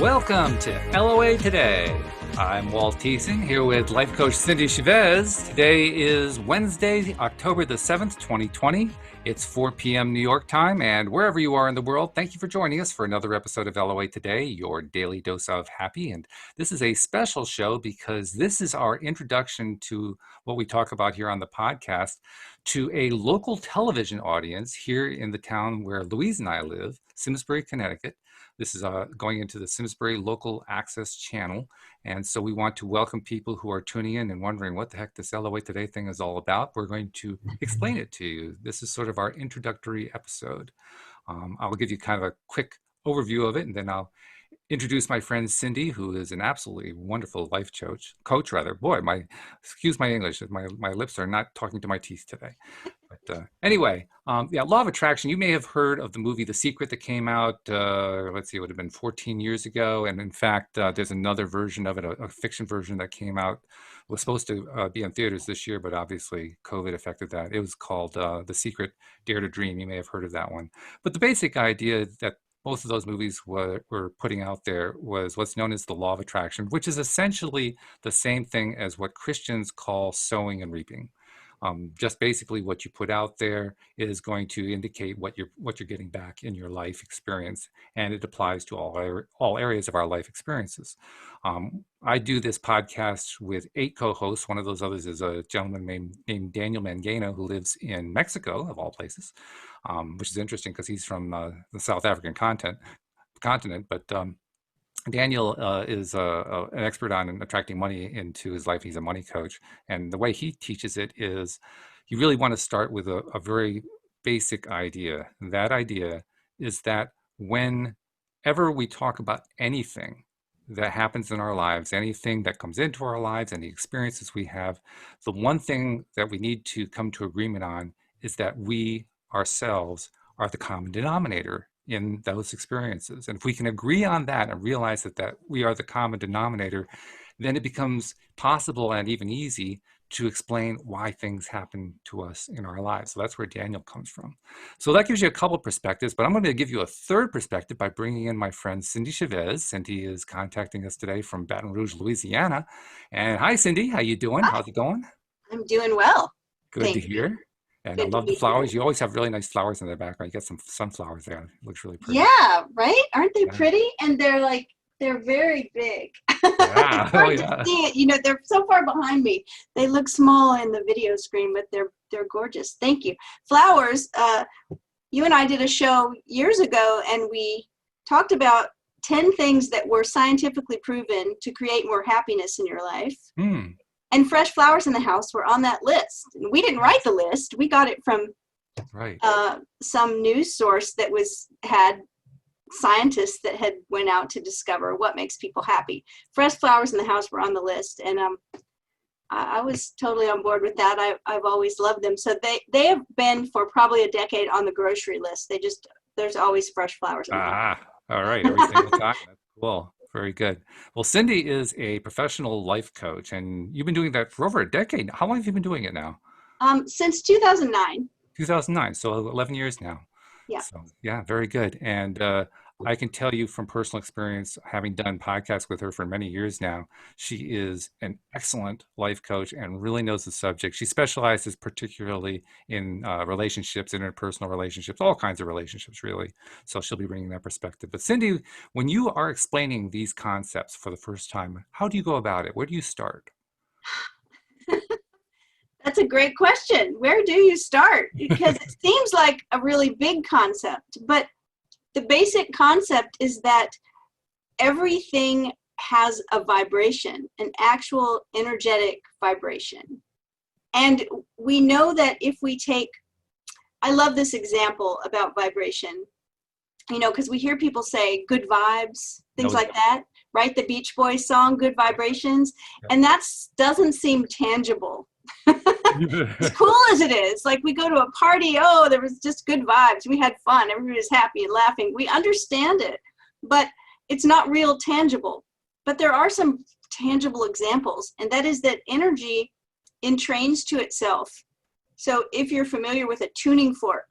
Welcome to LOA Today. I'm Walt Teesing here with life coach Cindy Chavez. Today is Wednesday, October the 7th, 2020. It's 4 p.m. New York time, and wherever you are in the world, thank you for joining us for another episode of LOA Today, your daily dose of happy. And this is a special show because this is our introduction to what we talk about here on the podcast to a local television audience here in the town where Louise and I live, Simsbury, Connecticut. This is going into the Simsbury Local Access Channel. And so we want to welcome people who are tuning in and wondering what the heck this LOA Today thing is all about. We're going to explain it to you. This is sort of our introductory episode. I'll give you kind of a quick overview of it, and then I'll introduce my friend Cindy, who is an absolutely wonderful life coach rather. Boy, excuse my English, my lips are not talking to my teeth today. But anyway, Law of Attraction. You may have heard of the movie The Secret that came out, let's see, it would have been 14 years ago. And in fact, there's another version of it, a fiction version that came out, was supposed to be in theaters this year, but obviously COVID affected that. It was called The Secret, Dare to Dream. You may have heard of that one. But the basic idea that both of those movies were putting out there was what's known as the Law of Attraction, which is essentially the same thing as what Christians call sowing and reaping. Just basically what you put out there is going to indicate what you're getting back in your life experience, and it applies to all areas of our life experiences. I do this podcast with 8 co-hosts. One of those others is a gentleman named Daniel Mangano, who lives in Mexico, of all places, which is interesting because he's from the South African continent. But Daniel is an expert on attracting money into his life. He's a money coach. And the way he teaches it is you really want to start with a very basic idea. And that idea is that whenever we talk about anything that happens in our lives, anything that comes into our lives, any experiences we have, the one thing that we need to come to agreement on is that we ourselves are the common denominator in those experiences. And if we can agree on that and realize that we are the common denominator, then it becomes possible and even easy to explain why things happen to us in our lives. So that's where Daniel comes from. So that gives you a couple perspectives, but I'm going to give you a third perspective by bringing in my friend Cindy Chavez. Cindy is contacting us today from Baton Rouge, Louisiana. And hi, Cindy. How you doing? Hi. How's it going? I'm doing well. Good to hear. And I Good to love the be flowers. here. You always have really nice flowers in the background. You got some sunflowers there. It looks really pretty. Yeah, right? Aren't they Yeah. pretty? And they're very big. Yeah. It's Oh, hard yeah. to see it. You know, they're so far behind me. They look small in the video screen, but they're gorgeous. Thank you. Flowers, you and I did a show years ago, and we talked about 10 things that were scientifically proven to create more happiness in your life. Hmm. And fresh flowers in the house were on that list. We didn't write the list. We got it from Right. some news source that had scientists that had went out to discover what makes people happy. Fresh flowers in the house were on the list, and I was totally on board with that. I've always loved them. So they have been for probably a decade on the grocery list. There's always fresh flowers in the house. All right. Every single time. That's cool. Very good. Well, Cindy is a professional life coach, and you've been doing that for over a decade. How long have you been doing it now? Since 2009. 2009. So 11 years now. Yeah. So yeah, very good. And I can tell you from personal experience, having done podcasts with her for many years now, she is an excellent life coach and really knows the subject. She specializes particularly in relationships, interpersonal relationships, all kinds of relationships, really. So she'll be bringing that perspective. But Cindy, when you are explaining these concepts for the first time, how do you go about it? Where do you start? That's a great question. Where do you start? Because it seems like a really big concept, but the basic concept is that everything has a vibration, an actual energetic vibration. And we know that if we I love this example about vibration, you know, because we hear people say good vibes, things like that, right? The Beach Boys song, Good Vibrations. And that doesn't seem tangible. As cool as it is, like we go to a party, oh, there was just good vibes, we had fun, everybody was happy and laughing, we understand it, but it's not real tangible. But there are some tangible examples, and that is that energy entrains to itself. So if you're familiar with a tuning fork,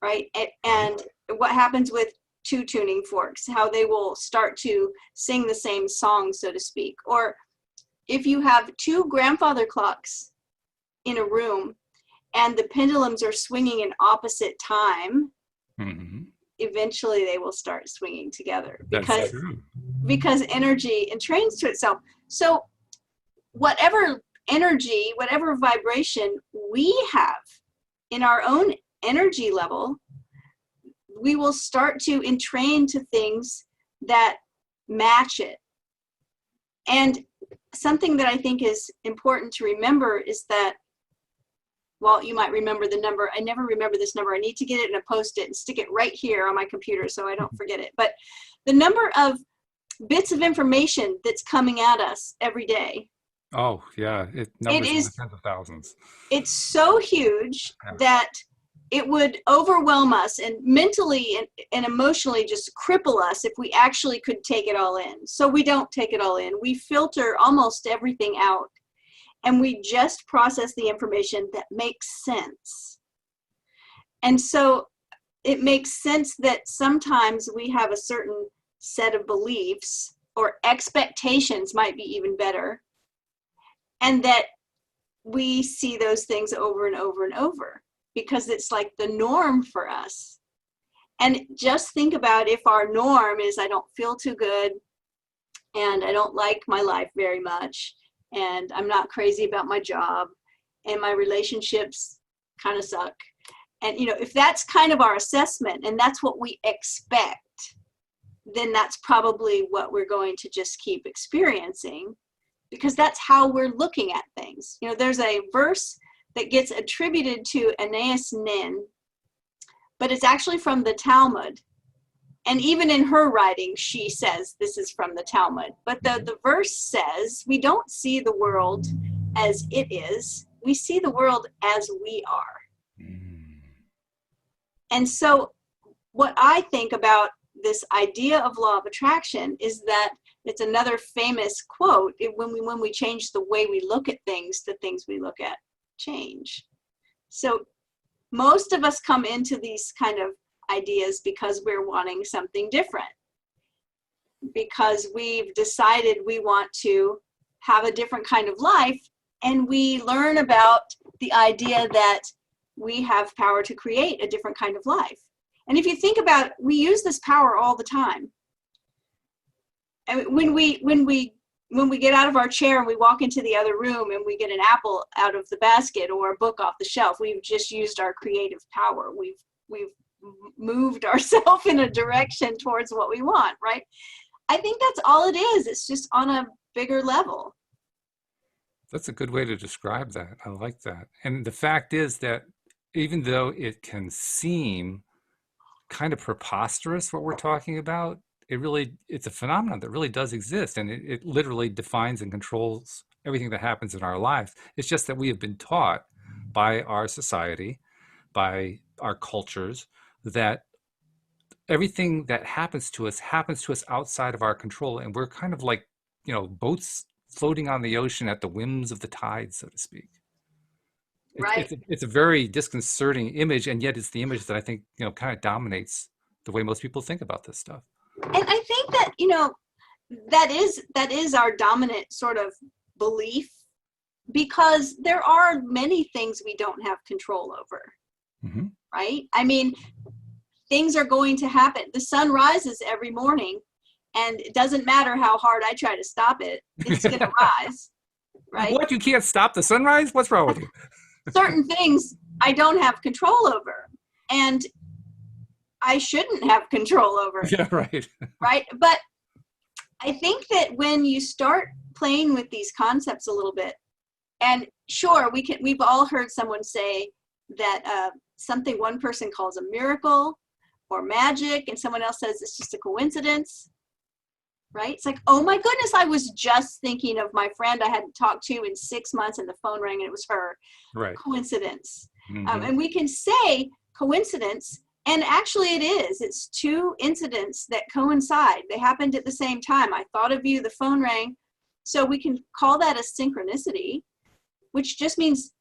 right, and what happens with two tuning forks, how they will start to sing the same song, so to speak. Or if you have two grandfather clocks in a room and the pendulums are swinging in opposite time, eventually they will start swinging together because energy entrains to itself. So whatever energy, whatever vibration we have in our own energy level, we will start to entrain to things that match it. And something that I think is important to remember is that, well, you might remember the number. I never remember this number. I need to get it in a Post-it and stick it right here on my computer so I don't forget it. But the number of bits of information that's coming at us every day. Oh, yeah. Numbers in the tens of thousands. It's so huge that it would overwhelm us and mentally and emotionally just cripple us if we actually could take it all in. So we don't take it all in. We filter almost everything out, and we just process the information that makes sense. And so it makes sense that sometimes we have a certain set of beliefs, or expectations might be even better, and that we see those things over and over and over because it's like the norm for us. And just think about if our norm is I don't feel too good and I don't like my life very much and I'm not crazy about my job and my relationships kind of suck. And you know, if that's kind of our assessment and that's what we expect, then that's probably what we're going to just keep experiencing, because that's how we're looking at things. You know, there's a verse that gets attributed to Anais Nin, but it's actually from the Talmud. And even in her writing, she says this is from the Talmud. But the verse says, we don't see the world as it is. We see the world as we are. And so what I think about this idea of law of attraction is that it's another famous quote. When we change the way we look at things, the things we look at change. So most of us come into these kind of ideas because we're wanting something different, because we've decided we want to have a different kind of life, and we learn about the idea that we have power to create a different kind of life. And if you think about it, we use this power all the time. And when we get out of our chair and we walk into the other room and we get an apple out of the basket or a book off the shelf, we've just used our creative power. We've moved ourselves in a direction towards what we want, right? I think that's all it is. It's just on a bigger level. That's a good way to describe that. I like that. And the fact is that even though it can seem kind of preposterous what we're talking about, it's a phenomenon that really does exist, and it literally defines and controls everything that happens in our lives. It's just that we have been taught by our society, by our cultures, that everything that happens to us outside of our control, and we're kind of like, boats floating on the ocean at the whims of the tide, so to speak. Right. It's a very disconcerting image, and yet it's the image that I think kind of dominates the way most people think about this stuff. And I think that that is our dominant sort of belief, because there are many things we don't have control over. Mm-hmm. Right? I mean, things are going to happen. The sun rises every morning, and it doesn't matter how hard I try to stop it, it's going to rise. Right? What? You can't stop the sunrise? What's wrong with you? Certain things I don't have control over, and I shouldn't have control over. Yeah, right. Right? But I think that when you start playing with these concepts a little bit, and sure, we've all heard someone say that something one person calls a miracle or magic, and someone else says it's just a coincidence. Right? It's like, oh my goodness, I was just thinking of my friend I hadn't talked to in 6 months, and the phone rang and it was her. Right. Coincidence. Mm-hmm. And we can say coincidence, and actually it is. It's two incidents that coincide. They happened at the same time. I thought of you, the phone rang. So we can call that a synchronicity, which just means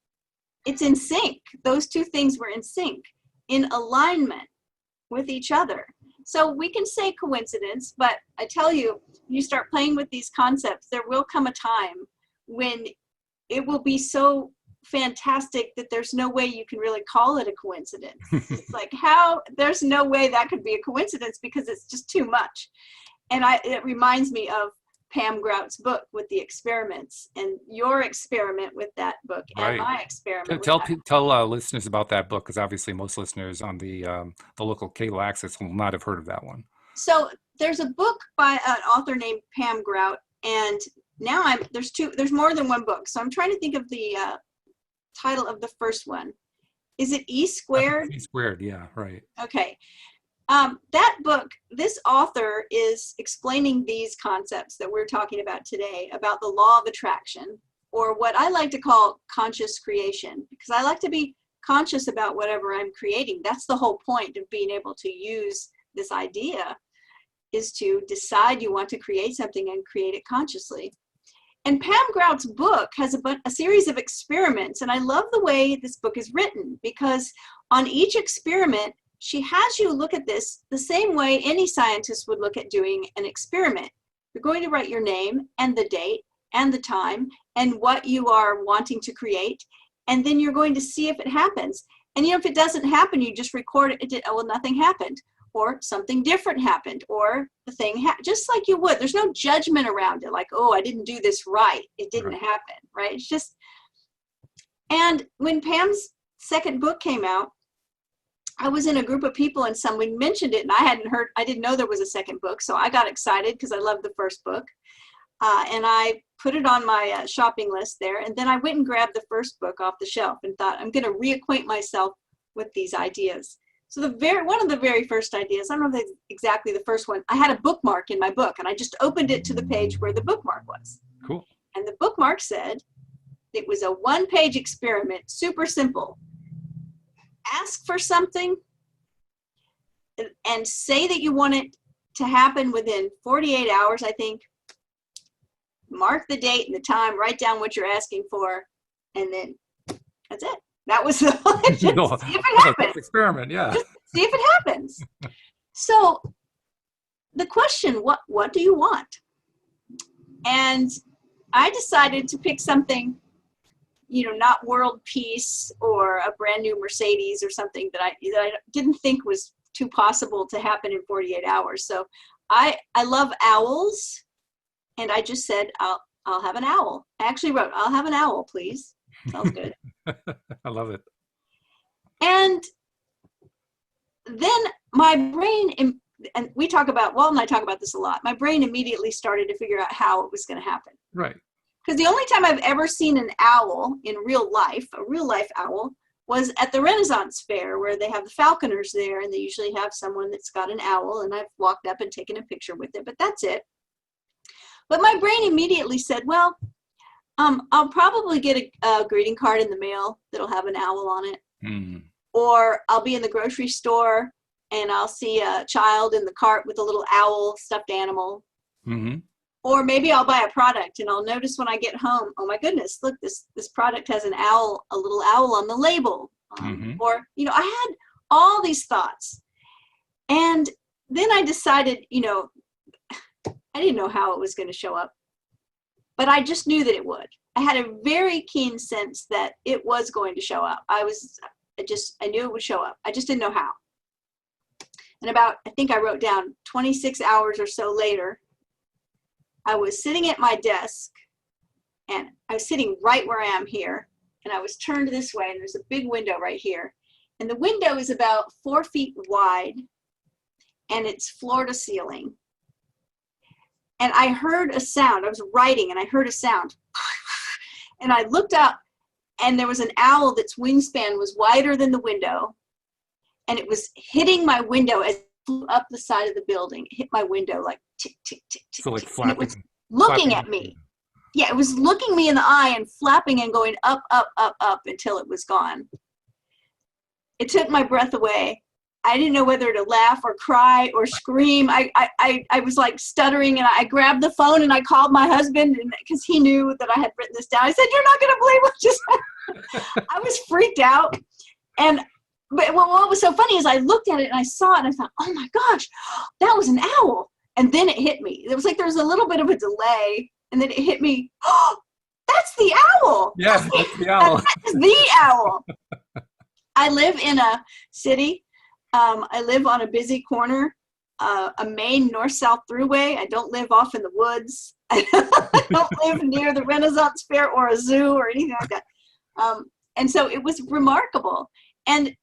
it's in sync. Those two things were in sync, in alignment with each other. So we can say coincidence, but I tell you, you start playing with these concepts, there will come a time when it will be so fantastic that there's no way you can really call it a coincidence. It's like, how, there's no way that could be a coincidence because it's just too much. And it reminds me of Pam Grouts' book with the experiments, and your experiment with that book, and Right. my experiment with Tell that. listeners about that book, because obviously most listeners on the local cable access will not have heard of that one. So there's a book by an author named Pam Grout, and now there's more than one book. So I'm trying to think of the title of the first one. Is it E Squared? E Squared, yeah, right. Okay. That book, this author is explaining these concepts that we're talking about today about the law of attraction, or what I like to call conscious creation, because I like to be conscious about whatever I'm creating. That's the whole point of being able to use this idea, is to decide you want to create something and create it consciously. And Pam Grout's book has a series of experiments, and I love the way this book is written, because on each experiment, she has you look at this the same way any scientist would look at doing an experiment. You're going to write your name and the date and the time and what you are wanting to create, and then you're going to see if it happens. And if it doesn't happen, you just record it. Oh, well, nothing happened, or something different happened, or the thing just like you would. There's no judgment around it, like, oh, I didn't do this right, it didn't happen, right? It's just. And when Pam's second book came out, I was in a group of people and someone mentioned it, and I didn't know there was a second book, so I got excited because I loved the first book, and I put it on my shopping list there, and then I went and grabbed the first book off the shelf and thought, I'm going to reacquaint myself with these ideas. So one of the very first ideas, I don't know if it's exactly the first one, I had a bookmark in my book, and I just opened it to the page where the bookmark was. Cool. And the bookmark said, it was a one-page experiment, super simple. Ask for something and say that you want it to happen within 48 hours, I think. Mark the date and the time, write down what you're asking for, and then that's it. That was the see if it happens. Experiment, yeah. Just see if it happens. So the question, what do you want? And I decided to pick something, not world peace or a brand new Mercedes or something that I didn't think was too possible to happen in 48 hours. So I love owls, and I just said, I'll have an owl. I actually wrote, I'll have an owl, please. Sounds good. I love it. And then my brain, and Walt and I talk about this a lot, my brain immediately started to figure out how it was going to happen. Right. Because the only time I've ever seen an owl in real life, a real life owl, was at the Renaissance Fair, where they have the falconers there, and they usually have someone that's got an owl, and I've walked up and taken a picture with it, but that's it. But my brain immediately said, well, I'll probably get a greeting card in the mail that'll have an owl on it. Mm. Or I'll be in the grocery store, and I'll see a child in the cart with a little owl stuffed animal. Mm-hmm. Or maybe I'll buy a product and I'll notice when I get home, oh my goodness, look, this product has an owl, a little owl on the label. Or, I had all these thoughts. And then I decided, I didn't know how it was going to show up, but I just knew that it would. I had a very keen sense that it was going to show up. I knew it would show up. I just didn't know how. And I think I wrote down 26 hours or so later, I was sitting at my desk, and I was sitting right where I am here, and I was turned this way, and there's a big window right here. And the window is about 4 feet wide, and it's floor to ceiling. And I heard a sound. I was writing, and I heard a sound. And I looked up, and there was an owl that's wingspan was wider than the window, and it was hitting my window as it flew up the side of the building. It hit my window like tick, tick, tick, tick. So like tick. flapping. And it was looking at me. Yeah, it was looking me in the eye and flapping and going up, up, up, up until it was gone. It took my breath away. I didn't know whether to laugh or cry or scream. I was like stuttering, and I grabbed the phone and I called my husband, because he knew that I had written this down. I said, "You're not going to believe what just happened." I was freaked out. And But what was so funny is I looked at it and I saw it and I thought, oh my gosh, that was an owl. And then it hit me. It was like there was a little bit of a delay, and then it hit me. Oh, that's the owl. Yeah, that's the owl. That's the owl. I live in a city. I live on a busy corner, a main north-south throughway. I don't live off in the woods. I don't live near the Renaissance Fair or a zoo or anything like that. And so it was remarkable. And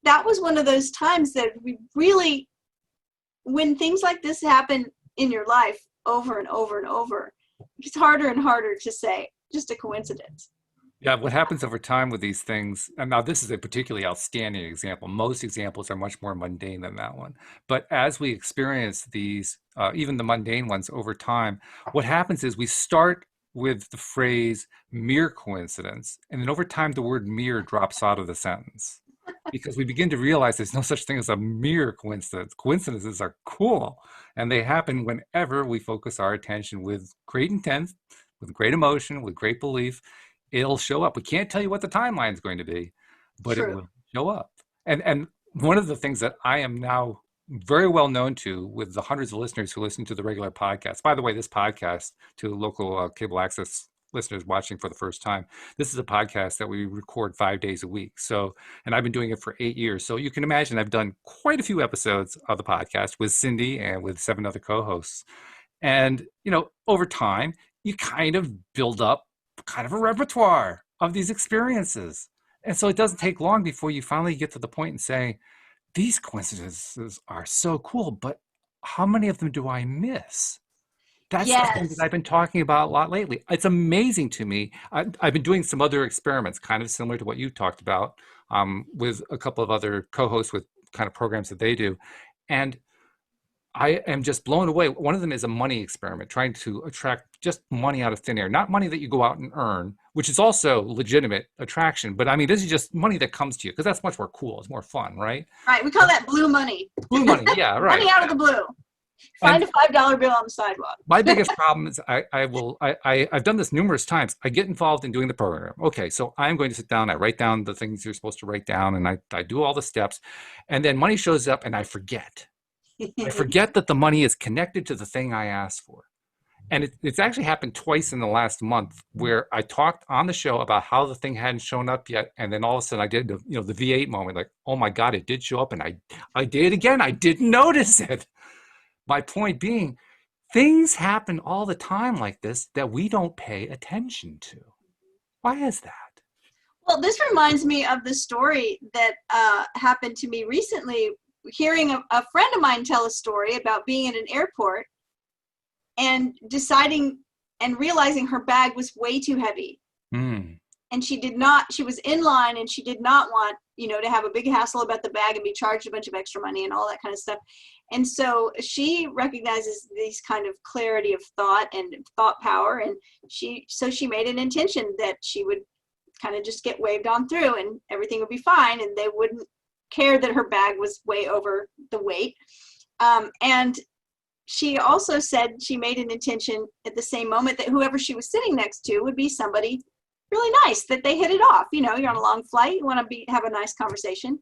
that was one of those times that we really, when things like this happen in your life over and over and over, it's harder and harder to say, just a coincidence. Yeah, what happens over time with these things, and now this is a particularly outstanding example. Most examples are much more mundane than that one. But as we experience these, even the mundane ones over time, what happens is we start with the phrase mere coincidence, and then over time the word mere drops out of the sentence because we begin to realize there's no such thing as a mere coincidence. Coincidences are cool, and they happen whenever we focus our attention with great intent, with great emotion, with great belief. It'll show up. We can't tell you what the timeline is going to be, but it will show up. And one of the things that I am now very well known to with the hundreds of listeners who listen to the regular podcast. By the way, this podcast, to local cable access listeners watching for the first time, this is a podcast that we record 5 days a week. So, and I've been doing it for 8 years. So you can imagine I've done quite a few episodes of the podcast with Cindy and with 7 other co-hosts. And, you know, over time, you kind of build up kind of a repertoire of these experiences. And so it doesn't take long before you finally get to the point and say, these coincidences are so cool, but how many of them do I miss? That's the thing that I've been talking about a lot lately. It's amazing to me. I've been doing some other experiments, kind of similar to what you talked about, with a couple of other co-hosts with kind of programs that they do. And I am just blown away. One of them is a money experiment, trying to attract just money out of thin air, not money that you go out and earn, which is also legitimate attraction. But I mean, this is just money that comes to you because that's much more cool. It's more fun, right? Right. We call that blue money. Blue money. Yeah, right. Money out of the blue. Find a $5 bill on the sidewalk. My biggest problem is I've done this numerous times. I get involved in doing the program. Okay, so I'm going to sit down. I write down the things you're supposed to write down, and I do all the steps. And then money shows up, and I forget. I forget that the money is connected to the thing I asked for. And it's actually happened twice in the last month where I talked on the show about how the thing hadn't shown up yet. And then all of a sudden I did the V8 moment, like, oh my God, it did show up. And I did it again. I didn't notice it. My point being, things happen all the time like this that we don't pay attention to. Why is that? Well, this reminds me of the story that happened to me recently. Hearing a friend of mine tell a story about being in an airport and deciding and realizing her bag was way too heavy. And she was in line and she did not want, to have a big hassle about the bag and be charged a bunch of extra money and all that kind of stuff. And so she recognizes these kind of clarity of thought and thought power. And she made an intention that she would kind of just get waved on through and everything would be fine. And they wouldn't care that her bag was way over the weight. And she also said she made an intention at the same moment that whoever she was sitting next to would be somebody really nice, that they hit it off. You're on a long flight, you want to have a nice conversation.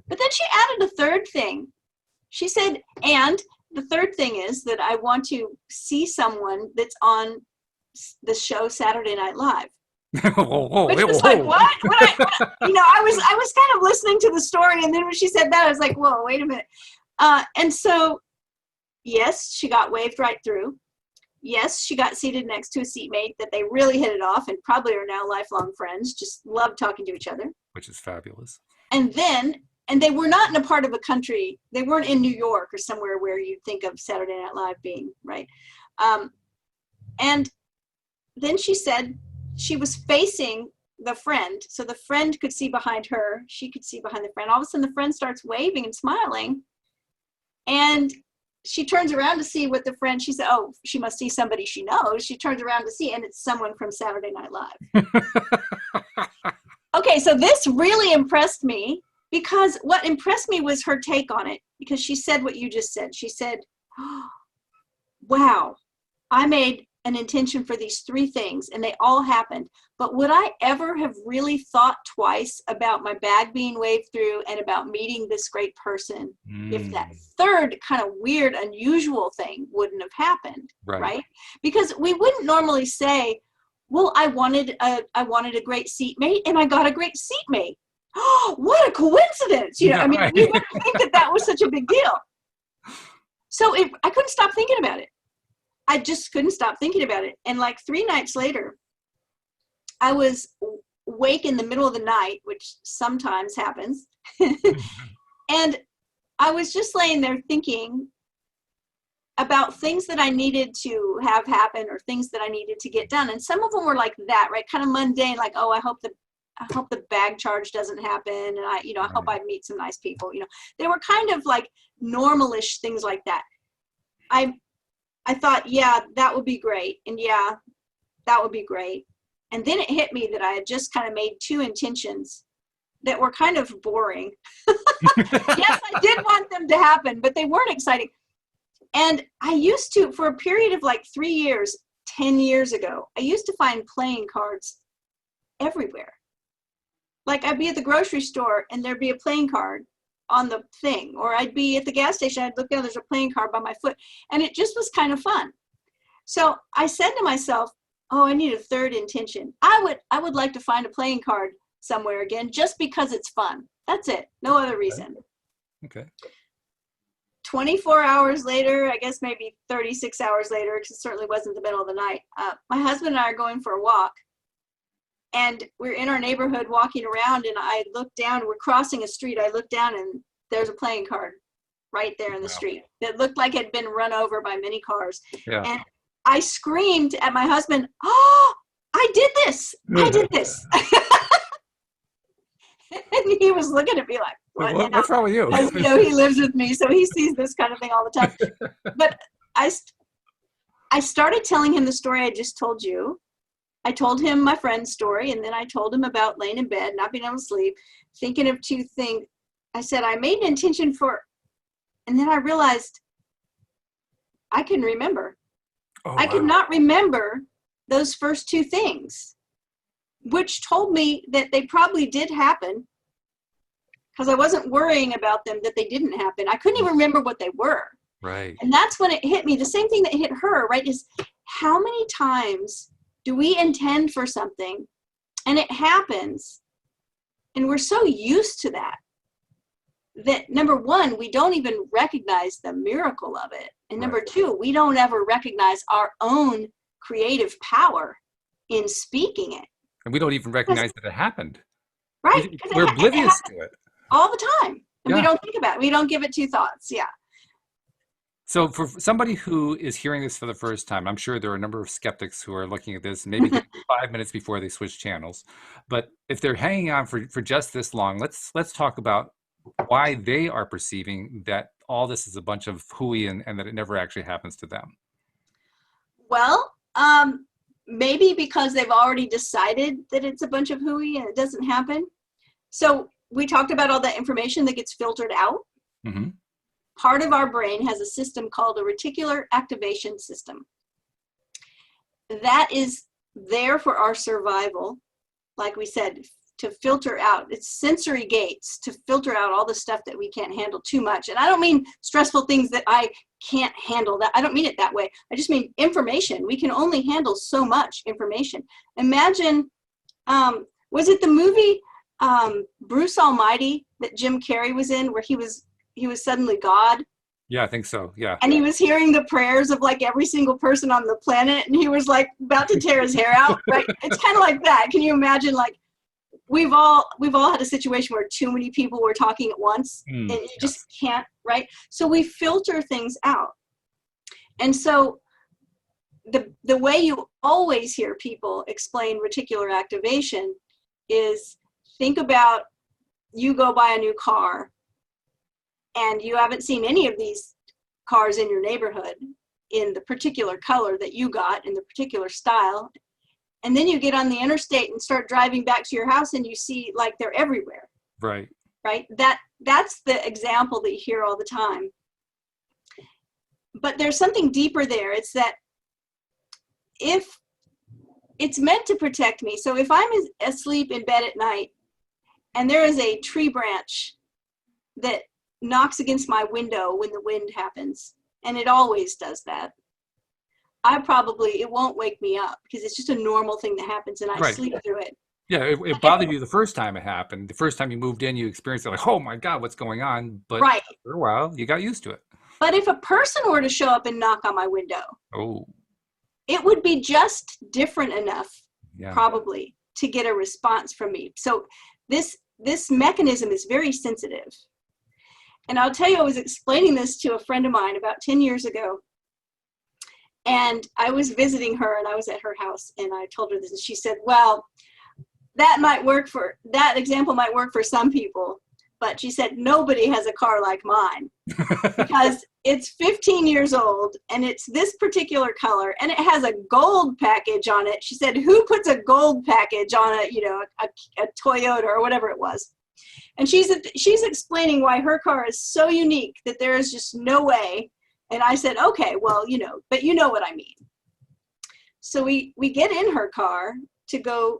But then she added a third thing. She said, and the third thing is that I want to see someone that's on the show Saturday Night Live. Which was like, what? I was kind of listening to the story, and then when she said that, I was like, whoa, wait a minute. And so, yes, she got waved right through. Yes, she got seated next to a seatmate that they really hit it off and probably are now lifelong friends, just love talking to each other. Which is fabulous. And they were not in a part of a country, they weren't in New York or somewhere where you'd think of Saturday Night Live being, right? And then she said, she was facing the friend, so the friend could see behind her, she could see behind the friend. All of a sudden the friend starts waving and smiling, and she turns around to see what the friend, she said, oh, she must see somebody she knows. She turns around to see, and it's someone from Saturday Night Live. Okay, so this really impressed me, because what impressed me was her take on it, because she said what you just said. She said, oh, wow, I made an intention for these 3 things and they all happened. But would I ever have really thought twice about my bag being waved through and about meeting this great person if that 3rd kind of weird, unusual thing wouldn't have happened, right? Because we wouldn't normally say, well, I wanted a great seatmate and I got a great seatmate. Oh, what a coincidence. You know, I mean, we wouldn't think that that was such a big deal. So I couldn't stop thinking about it. I just couldn't stop thinking about it. And like 3 nights later, I was awake in the middle of the night, which sometimes happens. And I was just laying there thinking about things that I needed to have happen or things that I needed to get done. And some of them were like that, right? Kind of mundane, like, oh, I hope the bag charge doesn't happen. And I hope I'd meet some nice people. You know, they were kind of like normalish things like that. I thought, yeah, that would be great. And yeah, that would be great. And then it hit me that I had just kind of made 2 intentions that were kind of boring. Yes, I did want them to happen, but they weren't exciting. And I used to, for a period of like 3 years, 10 years ago, I used to find playing cards everywhere. Like I'd be at the grocery store and there'd be a playing card on the thing, or I'd be at the gas station, I'd look down, there's a playing card by my foot, and it just was kind of fun. So I said to myself, oh, I need a 3rd intention. I would like to find a playing card somewhere again, just because it's fun. That's it. No other reason. Okay. 24 hours later, I guess maybe 36 hours later, because it certainly wasn't the middle of the night, my husband and I are going for a walk. And we're in our neighborhood walking around, and I look down, we're crossing a street, I look down and there's a playing card right there in the street that looked like it had been run over by many cars. Yeah. And I screamed at my husband, oh, I did this. I did this. And he was looking at me like, what's wrong with you? Because, you know, he lives with me, so he sees this kind of thing all the time. But I started telling him the story I just told you. I told him my friend's story, and then I told him about laying in bed, not being able to sleep, thinking of 2 things. I said, I made an intention for, and then I realized I couldn't remember. I could not remember those first 2 things, which told me that they probably did happen because I wasn't worrying about them that they didn't happen. I couldn't even remember what they were. Right. And that's when it hit me. The same thing that hit her, right, is how many times do we intend for something and it happens and we're so used to that number 1, we don't even recognize the miracle of it. And number 2, we don't ever recognize our own creative power in speaking it. And we don't even recognize that it happened. Right. We're oblivious to it. All the time. And we don't think about it. We don't give it 2 thoughts. Yeah. So for somebody who is hearing this for the first time, I'm sure there are a number of skeptics who are looking at this, maybe 5 minutes before they switch channels. But if they're hanging on for just this long, let's talk about why they are perceiving that all this is a bunch of hooey and that it never actually happens to them. Well, maybe because they've already decided that it's a bunch of hooey and it doesn't happen. So we talked about all that information that gets filtered out. Mm-hmm. Part of our brain has a system called a reticular activation system. That is there for our survival, like we said, to filter out. It's sensory gates to filter out all the stuff that we can't handle too much. And I don't mean stressful things that I can't handle. That I don't mean it that way. I just mean information. We can only handle so much information. Imagine, was it the movie Bruce Almighty that Jim Carrey was in, where he was suddenly God? Yeah, I think so. Yeah. And he was hearing the prayers of like every single person on the planet, and he was like about to tear his hair out, right? It's kind of like that. Can you imagine, like, we've all had a situation where too many people were talking at once, and you just can't, right? So we filter things out. And so the way you always hear people explain reticular activation is, think about, you go buy a new car and you haven't seen any of these cars in your neighborhood in the particular color that you got, in the particular style. And then you get on the interstate and start driving back to your house and you see like they're everywhere. Right. Right. That's the example that you hear all the time. But there's something deeper there. It's that if it's meant to protect me. So if I'm asleep in bed at night and there is a tree branch that knocks against my window when the wind happens, and it always does that, it won't wake me up because it's just a normal thing that happens and I Right. sleep through it. Yeah, it bothered you the first time it happened. The first time you moved in, you experienced it like, oh my God, what's going on? But Right. after a while, you got used to it. But if a person were to show up and knock on my window, Oh, it would be just different enough, yeah. probably, to get a response from me. So this mechanism is very sensitive. And I'll tell you, I was explaining this to a friend of mine about 10 years ago. And I was visiting her and I was at her house and I told her this and she said, well, that example might work for some people, but she said, nobody has a car like mine because it's 15 years old and it's this particular color and it has a gold package on it. She said, who puts a gold package on a Toyota or whatever it was? And she's explaining why her car is so unique that there is just no way. And I said, okay, well, but you know what I mean. So we get in her car to go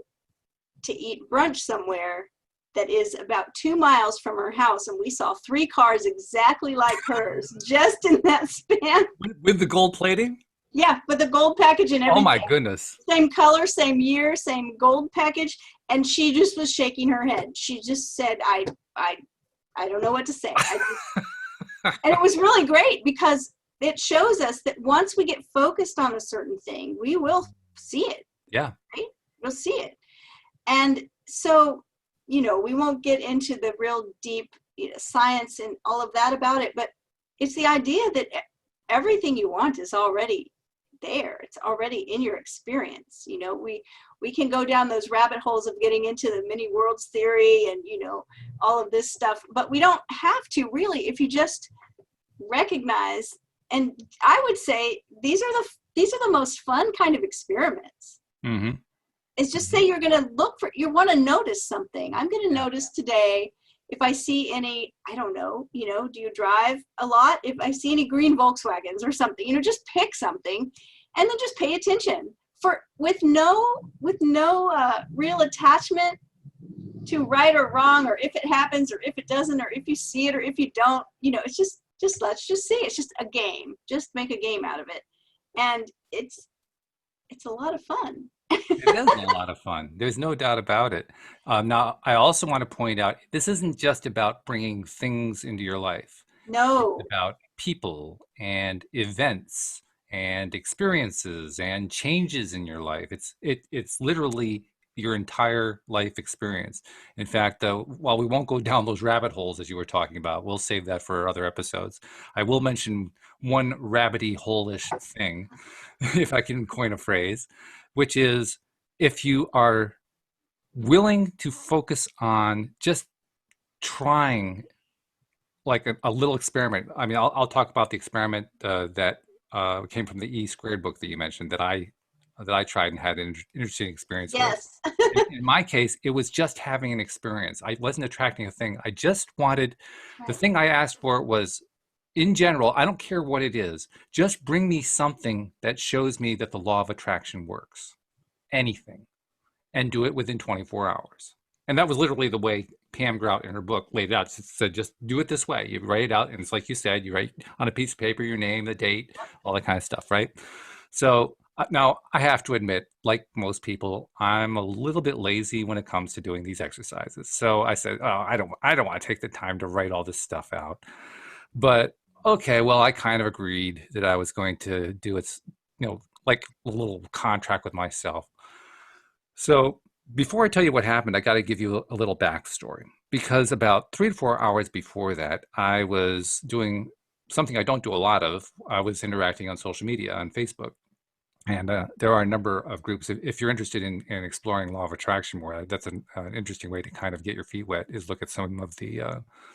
to eat brunch somewhere that is about 2 miles from her house. And we saw 3 cars exactly like hers just in that span. With the gold plating? Yeah, with the gold package and everything. Oh my goodness. Same color, same year, same gold package. And she just was shaking her head. She just said, I don't know what to say. And it was really great because it shows us that once we get focused on a certain thing, we will see it. Yeah. Right? We'll see it. And so, we won't get into the real deep science and all of that about it, but it's the idea that everything you want is already there. It's already in your experience. We can go down those rabbit holes of getting into the many worlds theory and, all of this stuff, but we don't have to really, if you just recognize. And I would say these are the most fun kind of experiments. Mm-hmm. It's just say you're going to you want to notice something. I'm going to notice today if I see any, I don't know, do you drive a lot? If I see any green Volkswagens or something, just pick something and then just pay attention with no real attachment to right or wrong, or if it happens or if it doesn't, or if you see it or if you don't, it's just let's just see. It's just a game. Just make a game out of it. And it's a lot of fun. It is a lot of fun. There's no doubt about it. Now, I also want to point out, this isn't just about bringing things into your life. No. It's about people and events and experiences and changes in your life. It's literally your entire life experience. In fact, while we won't go down those rabbit holes as you were talking about, we'll save that for other episodes. I will mention one rabbity hole-ish thing, if I can coin a phrase, which is if you are willing to focus on just trying like a little experiment. I mean, I'll talk about the experiment that came from the E squared book that you mentioned that I tried and had an interesting experience yes. with. In my case, it was just having an experience. I wasn't attracting a thing. I just wanted, the thing I asked for was, in general, I don't care what it is, just bring me something that shows me that the law of attraction works. Anything. And do it within 24 hours. And that was literally the way Pam Grouts in her book laid it out. She said, just do it this way. You write it out, and it's like you said, you write on a piece of paper your name, the date, all that kind of stuff, right? So now I have to admit, like most people, I'm a little bit lazy when it comes to doing these exercises. So I said, oh, I don't want to take the time to write all this stuff out. But okay, well, I kind of agreed that I was going to do it, like a little contract with myself. So before I tell you what happened, I got to give you a little backstory, because about 3 to 4 hours before that, I was doing something I don't do a lot of. I was interacting on social media, on Facebook. And there are a number of groups. If you're interested in exploring law of attraction more, that's an interesting way to kind of get your feet wet, is look at some of the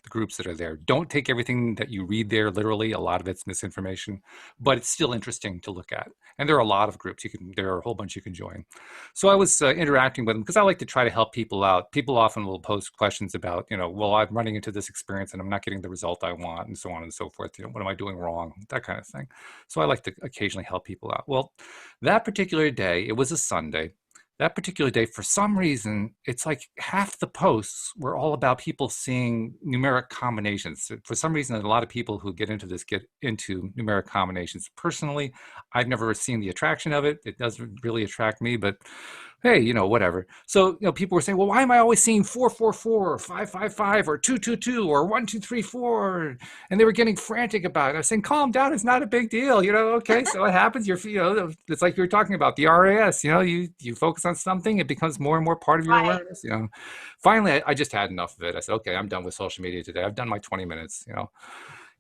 groups that are there. Don't take everything that you read there literally. A lot of it's misinformation, but it's still interesting to look at. And there are a lot of groups. There are a whole bunch you can join. So I was interacting with them because I like to try to help people out. People often will post questions about, well, I'm running into this experience and I'm not getting the result I want, and so on and so forth. What am I doing wrong? That kind of thing. So I like to occasionally help people out. Well, That particular day, it was a Sunday. That particular day, for some reason, it's like half the posts were all about people seeing numeric combinations. For some reason, a lot of people who get into this get into numeric combinations. Personally, I've never seen the attraction of it. It doesn't really attract me, but hey, whatever. So, people were saying, well, why am I always seeing 444 or 555 or 222 or 1234? And they were getting frantic about it. I was saying, calm down. It's not a big deal. Okay, so it happens. It's like you were talking about the RAS, you focus on something, it becomes more and more part of your Right. awareness, Finally, I just had enough of it. I said, okay, I'm done with social media today. I've done my 20 minutes,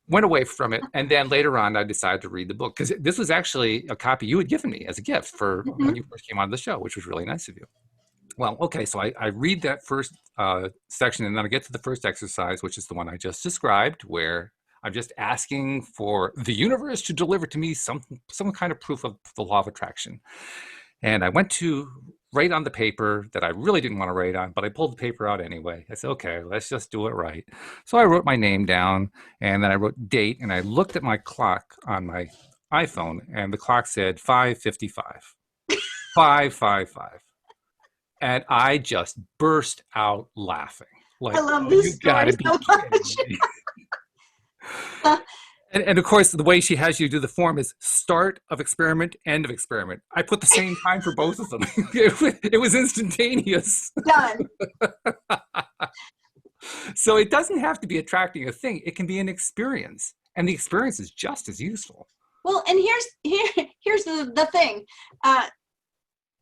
went away from it. And then later on, I decided to read the book because this was actually a copy you had given me as a gift for when you first came on the show, which was really nice of you. Well, okay, so I read that first section, and then I get to the first exercise, which is the one I just described, where I'm just asking for the universe to deliver to me some kind of proof of the law of attraction. And I went to write on the paper that I really didn't want to write on, but I pulled the paper out anyway. I said, okay, let's just do it right. So I wrote my name down, and then I wrote date, and I looked at my clock on my iPhone, and the clock said 5:55. 5:55. And I just burst out laughing. I Like, love oh, this you story gotta be so kidding much. me. And of course, the way she has you do the form is start of experiment, end of experiment. I put the same time for both of them. It was instantaneous. Done. So it doesn't have to be attracting a thing. It can be an experience. And the experience is just as useful. Well, and here's the thing.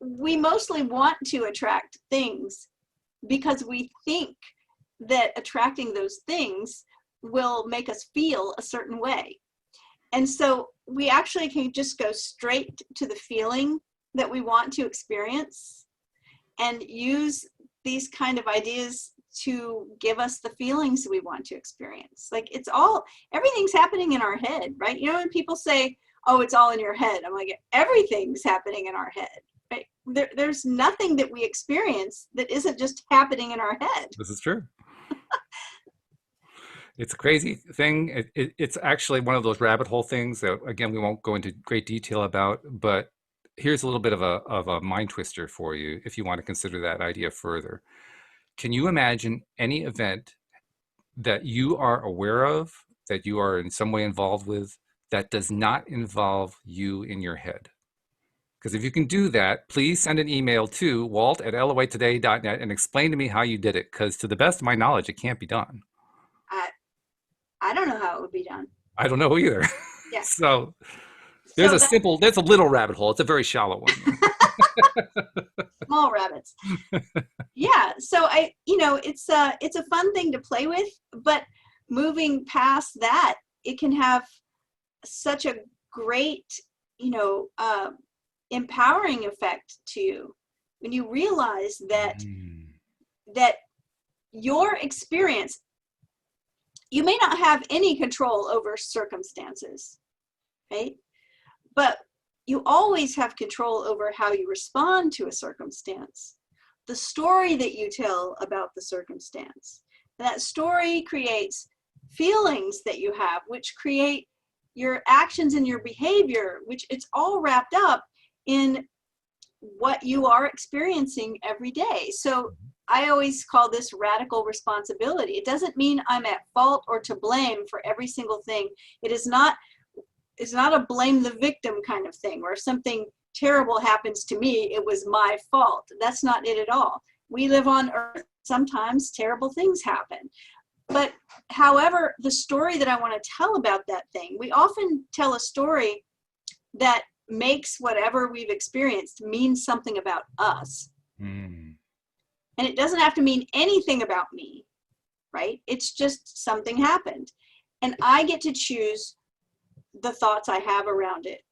We mostly want to attract things because we think that attracting those things will make us feel a certain way. And so we actually can just go straight to the feeling that we want to experience and use these kind of ideas to give us the feelings we want to experience. Like everything's happening in our head, right? When people say, oh, it's all in your head, I'm like, everything's happening in our head, right? There's nothing that we experience that isn't just happening in our head. This is true. It's a crazy thing. It's actually one of those rabbit hole things that, again, we won't go into great detail about, but here's a little bit of a mind twister for you if you want to consider that idea further. Can you imagine any event that you are aware of, that you are in some way involved with, that does not involve you in your head? Because if you can do that, please send an email to walt@loatoday.net and explain to me how you did it, because to the best of my knowledge, it can't be done. I don't know how it would be done. I don't know either. Yeah. So So there's a little rabbit hole. It's a very shallow one. small rabbits. Yeah. So it's a fun thing to play with, but moving past that, it can have such a great, empowering effect to you when you realize that your experience, you may not have any control over circumstances, right? But you always have control over how you respond to a circumstance, the story that you tell about the circumstance. That story creates feelings that you have, which create your actions and your behavior, which it's all wrapped up in what you are experiencing every day. So I always call this radical responsibility. It doesn't mean I'm at fault or to blame for every single thing. It's not a blame the victim kind of thing, where if something terrible happens to me, it was my fault. That's not it at all. We live on earth. Sometimes terrible things happen. But however, the story that I want to tell about that thing, we often tell a story that makes whatever we've experienced mean something about us. And it doesn't have to mean anything about me, right? It's just something happened. And I get to choose the thoughts I have around it.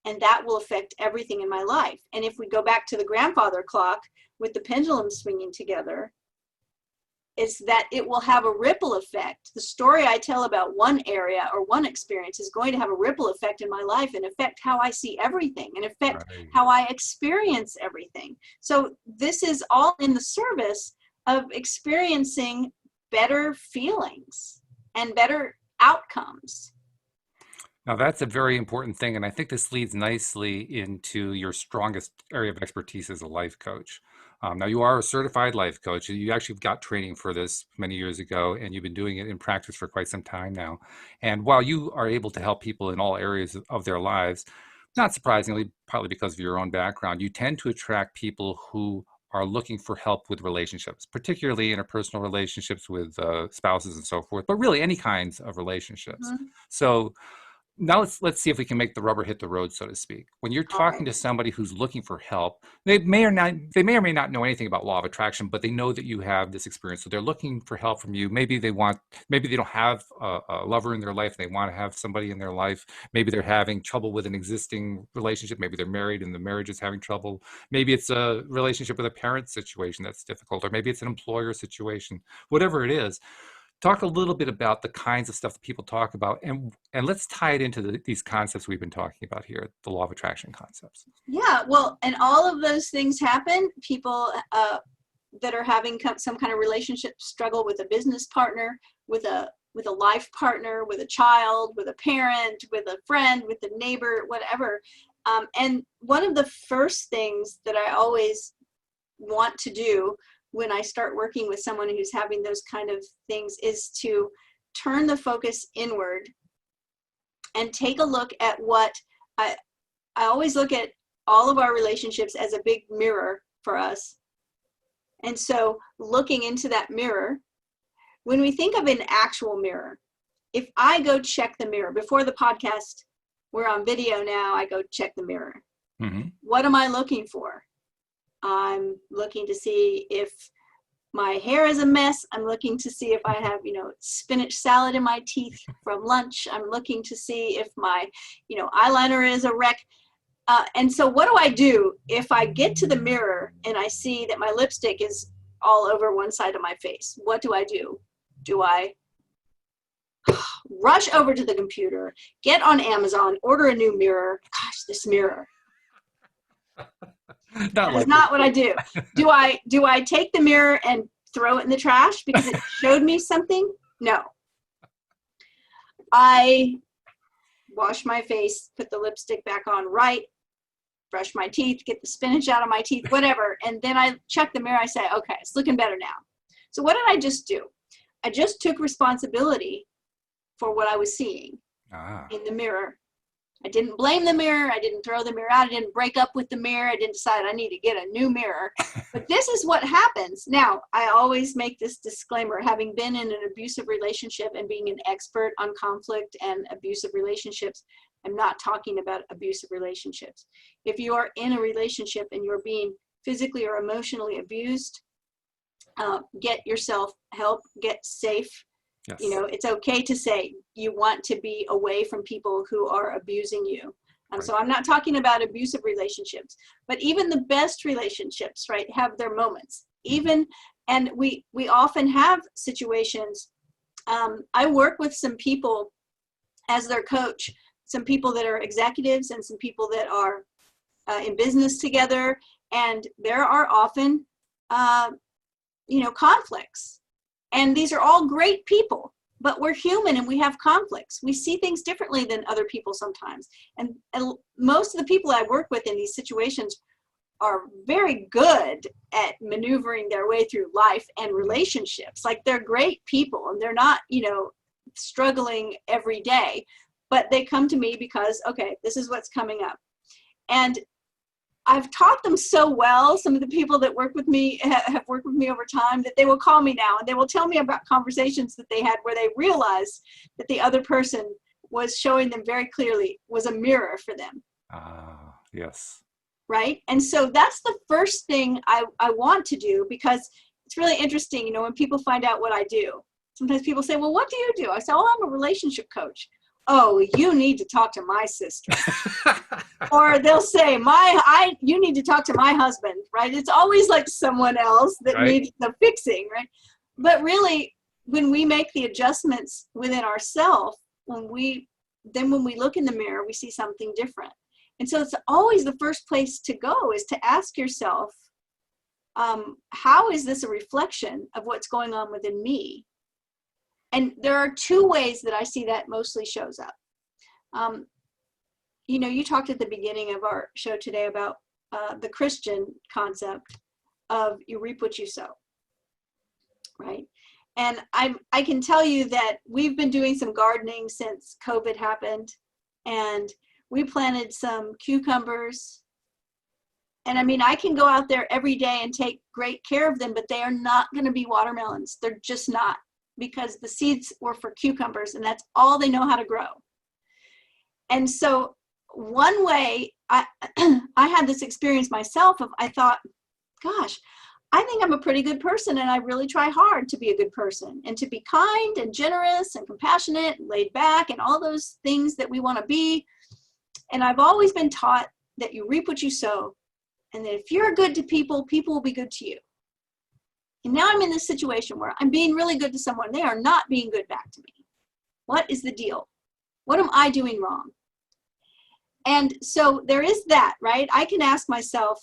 And that will affect everything in my life. And if we go back to the grandfather clock with the pendulum swinging together, is that it will have a ripple effect. The story I tell about one area or one experience is going to have a ripple effect in my life and affect how I see everything and affect how I experience everything. So this is all in the service of experiencing better feelings and better outcomes. Now, that's a very important thing. And I think this leads nicely into your strongest area of expertise as a life coach. Now, you are a certified life coach. You actually got training for this many years ago, and you've been doing it in practice for quite some time now. And while you are able to help people in all areas of their lives, not surprisingly, partly because of your own background, you tend to attract people who are looking for help with relationships, particularly interpersonal relationships with spouses and so forth, but really any kinds of relationships. Mhm. So, now let's see if we can make the rubber hit the road, so to speak. When you're All right. talking to somebody who's looking for help, they may or may not know anything about law of attraction, but they know that you have this experience. So they're looking for help from you. Maybe they don't have a lover in their life. They want to have somebody in their life. Maybe they're having trouble with an existing relationship. Maybe they're married and the marriage is having trouble. Maybe it's a relationship with a parent situation that's difficult, or maybe it's an employer situation. Whatever it is, talk a little bit about the kinds of stuff that people talk about, and let's tie it into these concepts we've been talking about here, the law of attraction concepts. Yeah, well, and all of those things happen. People that are having some kind of relationship struggle with a business partner, with a life partner, with a child, with a parent, with a friend, with a neighbor, whatever. And one of the first things that I always want to do when I start working with someone who's having those kind of things is to turn the focus inward and take a look at what I always look at all of our relationships as a big mirror for us. And so looking into that mirror, when we think of an actual mirror, if I go check the mirror before the podcast, we're on video now, I go check the mirror. Mm-hmm. What am I looking for? I'm looking to see if my hair is a mess. I'm looking to see if I have, spinach salad in my teeth from lunch. I'm looking to see if my, eyeliner is a wreck. And so what do I do if I get to the mirror and I see that my lipstick is all over one side of my face? What do I do? Do I rush over to the computer, get on Amazon, order a new mirror? Gosh, this mirror. Not That is like not what I do. Do I take the mirror and throw it in the trash because it showed me something? No. I wash my face, put the lipstick back on right, brush my teeth, get the spinach out of my teeth, whatever. And then I check the mirror. I say, okay, it's looking better now. So what did I just do? I just took responsibility for what I was seeing in the mirror. I didn't blame the mirror. I didn't throw the mirror out. I didn't break up with the mirror. I didn't decide I need to get a new mirror. But this is what happens. Now, I always make this disclaimer, having been in an abusive relationship and being an expert on conflict and abusive relationships, I'm not talking about abusive relationships. If you are in a relationship and you're being physically or emotionally abused, get yourself help, get safe. Yes. It's okay to say you want to be away from people who are abusing you. Right. So I'm not talking about abusive relationships, but even the best relationships, right, have their moments. And we often have situations. I work with some people as their coach, some people that are executives and some people that are in business together. And there are often, conflicts. And these are all great people, but we're human and we have conflicts. We see things differently than other people sometimes. And most of the people I work with in these situations are very good at maneuvering their way through life and relationships. Like, they're great people and they're not, struggling every day, but they come to me because, okay, this is what's coming up. And I've taught them so well, some of the people that work with me have worked with me over time, that they will call me now and they will tell me about conversations that they had where they realized that the other person was showing them very clearly was a mirror for them. Yes. Right? And so that's the first thing I want to do, because it's really interesting, when people find out what I do. Sometimes people say, well, what do you do? I say, oh, I'm a relationship coach. Oh, you need to talk to my sister. Or they'll say, you need to talk to my husband, right? It's always like someone else that Right. needs the fixing, right? But really, when we make the adjustments within ourselves, when we look in the mirror, we see something different. And so it's always the first place to go is to ask yourself, how is this a reflection of what's going on within me? And there are two ways that I see that mostly shows up. Um, you talked at the beginning of our show today about the Christian concept of you reap what you sow, right? And I can tell you that we've been doing some gardening since COVID happened, and we planted some cucumbers. And I mean, I can go out there every day and take great care of them, but they are not going to be watermelons. They're just not, because the seeds were for cucumbers and that's all they know how to grow. And so one way I had this experience myself of, I thought, gosh, I think I'm a pretty good person, and I really try hard to be a good person and to be kind and generous and compassionate and laid back and all those things that we want to be. And I've always been taught that you reap what you sow, and that if you're good to people, people will be good to you. And now I'm in this situation where I'm being really good to someone. They are not being good back to me. What is the deal? What am I doing wrong? And so there is that, right? I can ask myself,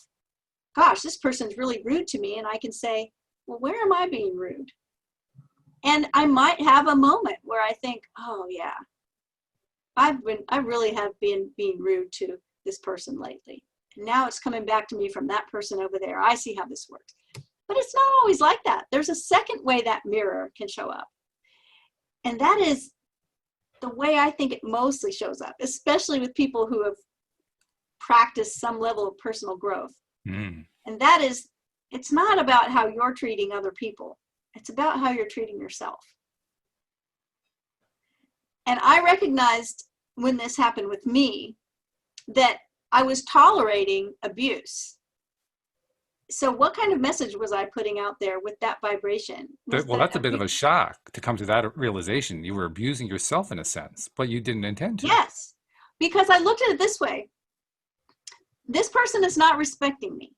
gosh, this person's really rude to me. And I can say, well, where am I being rude? And I might have a moment where I think, oh yeah, I really have been being rude to this person lately. And now it's coming back to me from that person over there. I see how this works. But it's not always like that. There's a second way that mirror can show up. And that is the way I think it mostly shows up, especially with people who have practiced some level of personal growth. And that is, it's not about how you're treating other people. It's about how you're treating yourself. And I recognized when this happened with me that I was tolerating abuse. So what kind of message was I putting out there with that vibration? Well, that's a bit of a shock to come to that realization. You were abusing yourself in a sense, but you didn't intend to. Yes, because I looked at it this way. This person is not respecting me.